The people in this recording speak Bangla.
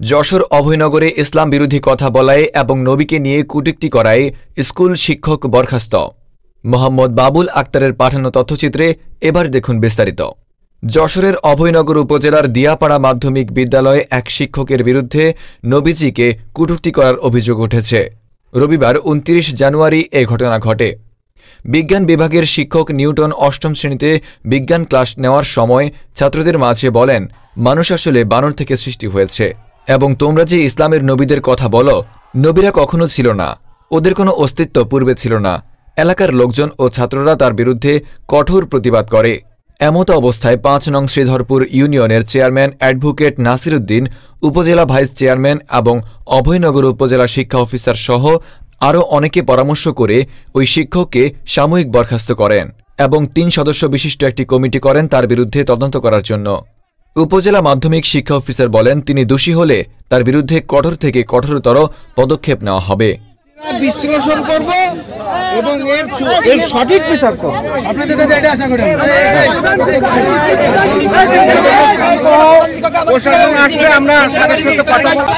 যশোর অভয়নগরে ইসলাম বিরোধী কথা বলায় এবং নবীকে নিয়ে কটূক্তি করায় স্কুল শিক্ষক বরখাস্ত। মোহাম্মদ বাবুল আক্তারের পাঠানো তথ্যচিত্রে এবার দেখুন বিস্তারিত। যশোরের অভয়নগর উপজেলার দিয়াপাড়া মাধ্যমিক বিদ্যালয়ে এক শিক্ষকের বিরুদ্ধে নবীজিকে কটূক্তি করার অভিযোগ উঠেছে। রবিবার ২৯ জানুয়ারি এ ঘটনা ঘটে। বিজ্ঞান বিভাগের শিক্ষক নিউটন অষ্টম শ্রেণীতে বিজ্ঞান ক্লাস নেওয়ার সময় ছাত্রদের মাঝে বলেন, মানুষ আসলে বানর থেকে সৃষ্টি হয়েছে এবং তোমরা যে ইসলামের নবীদের কথা বলো, নবীরা কখনো ছিল না, ওদের কোনো অস্তিত্ব পূর্বে ছিল না। এলাকার লোকজন ও ছাত্ররা তার বিরুদ্ধে কঠোর প্রতিবাদ করে। এমত অবস্থায় ৫ নং শ্রীধরপুর ইউনিয়নের চেয়ারম্যান অ্যাডভোকেট নাসির উদ্দিন, উপজেলা ভাইস চেয়ারম্যান এবং অভয়নগর উপজেলা শিক্ষা অফিসার সহ আরও অনেকে পরামর্শ করে ওই শিক্ষককে সাময়িক বরখাস্ত করেন এবং ৩ সদস্য বিশিষ্ট একটি কমিটি করেন তার বিরুদ্ধে তদন্ত করার জন্য। উপজেলা মাধ্যমিক শিক্ষা অফিসার বলেন, তিনি দোষী হলে তার বিরুদ্ধে কঠোর থেকে কঠোরতর পদক্ষেপ নেওয়া হবে। বিশ্লেষণ করব এবং এর সঠিক বিচার করব। প্রশাসন আসলে আমরা সাথে সাথে কথা বলবো।